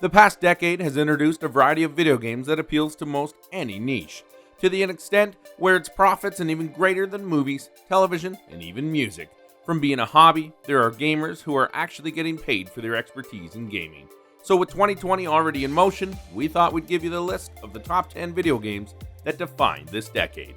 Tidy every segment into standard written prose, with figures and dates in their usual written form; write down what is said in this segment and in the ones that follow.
The past decade has introduced a variety of video games that appeals to most any niche, to the extent where its profits are even greater than movies, television, and even music. From being a hobby, there are gamers who are actually getting paid for their expertise in gaming. So with 2020 already in motion, we thought we'd give you the list of the top 10 video games that defined this decade.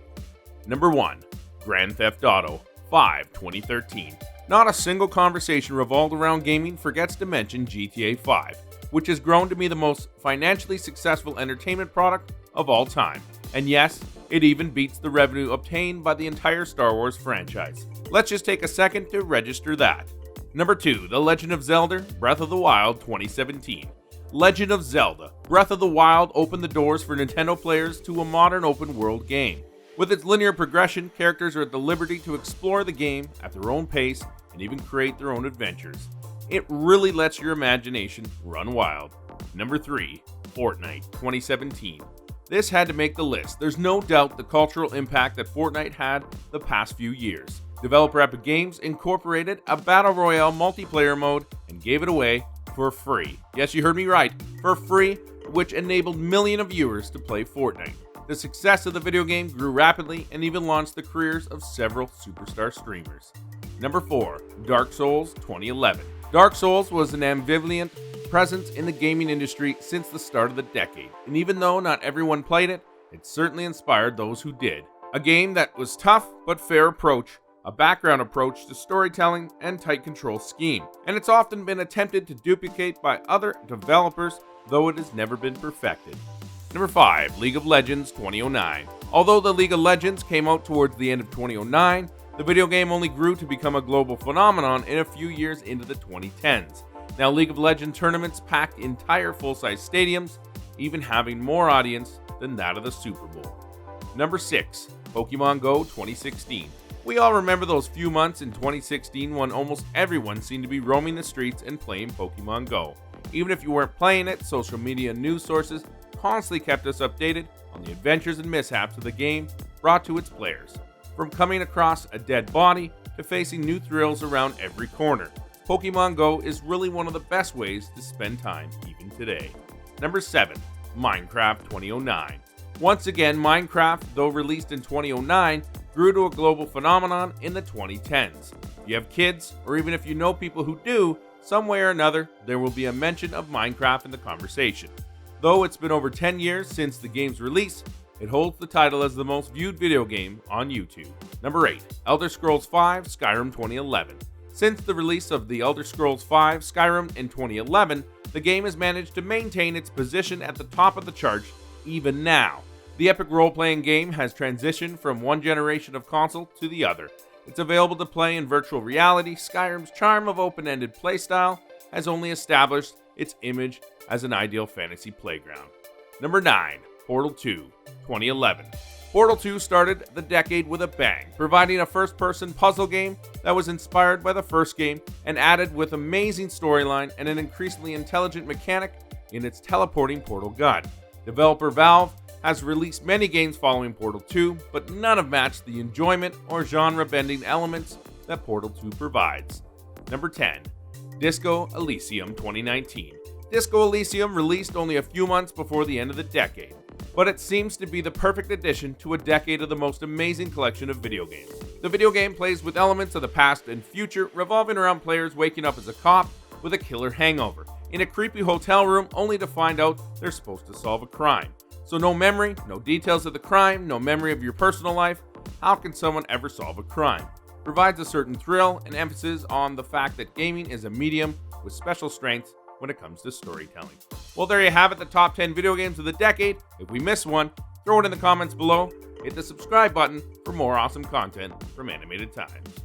Number 1. Grand Theft Auto 5 2013. Not a single conversation revolved around gaming forgets to mention GTA 5, which has grown to be the most financially successful entertainment product of all time. And yes, it even beats the revenue obtained by the entire Star Wars franchise. Let's just take a second to register that. Number 2. The Legend of Zelda Breath of the Wild 2017. Legend of Zelda Breath of the Wild opened the doors for Nintendo players to a modern open world game. With its linear progression, characters are at the liberty to explore the game at their own pace and even create their own adventures. It really lets your imagination run wild. Number 3. Fortnite 2017. This had to make the list. There's no doubt the cultural impact that Fortnite had the past few years. Developer Epic Games incorporated a Battle Royale multiplayer mode and gave it away for free. Yes, you heard me right, for free, which enabled millions of viewers to play Fortnite. The success of the video game grew rapidly and even launched the careers of several superstar streamers. Number 4. Dark Souls 2011. Dark Souls was an ambivalent presence in the gaming industry since the start of the decade, and even though not everyone played it, it certainly inspired those who did. A game that was tough but fair approach, a background approach to storytelling and tight control scheme, and it's often been attempted to duplicate by other developers, though it has never been perfected. Number 5. League of Legends 2009. Although the League of Legends came out towards the end of 2009, the video game only grew to become a global phenomenon in a few years into the 2010s. Now, League of Legends tournaments packed entire full-size stadiums, even having more audience than that of the Super Bowl. Number 6. Pokemon Go 2016. We all remember those few months in 2016 when almost everyone seemed to be roaming the streets and playing Pokemon Go. Even if you weren't playing it, social media and news sources constantly kept us updated on the adventures and mishaps of the game brought to its players. From coming across a dead body to facing new thrills around every corner, Pokemon Go is really one of the best ways to spend time even today. Number 7. Minecraft 2009. Once again, Minecraft, though released in 2009, grew to a global phenomenon in the 2010s. If you have kids, or even if you know people who do, some way or another, there will be a mention of Minecraft in the conversation. Though it's been over 10 years since the game's release, it holds the title as the most viewed video game on YouTube. Number 8. Elder Scrolls V Skyrim 2011. Since the release of The Elder Scrolls V Skyrim in 2011, the game has managed to maintain its position at the top of the charts even now. The epic role-playing game has transitioned from one generation of console to the other. It's available to play in virtual reality. Skyrim's charm of open-ended playstyle has only established its image as an ideal fantasy playground. Number 9. Portal 2 2011. Portal 2 started the decade with a bang, providing a first-person puzzle game that was inspired by the first game and added with amazing storyline and an increasingly intelligent mechanic in its teleporting portal gun. Developer Valve has released many games following Portal 2, but none have matched the enjoyment or genre-bending elements that Portal 2 provides. Number 10. Disco Elysium 2019. Disco Elysium released only a few months before the end of the decade, but it seems to be the perfect addition to a decade of the most amazing collection of video games. The video game plays with elements of the past and future, revolving around players waking up as a cop with a killer hangover in a creepy hotel room only to find out they're supposed to solve a crime. So no memory, no details of the crime, no memory of your personal life. How can someone ever solve a crime? Provides a certain thrill and emphasis on the fact that gaming is a medium with special strengths when it comes to storytelling. Well, there you have it, the top 10 video games of the decade. If we miss one, throw it in the comments below. Hit the subscribe button for more awesome content from Animated Times.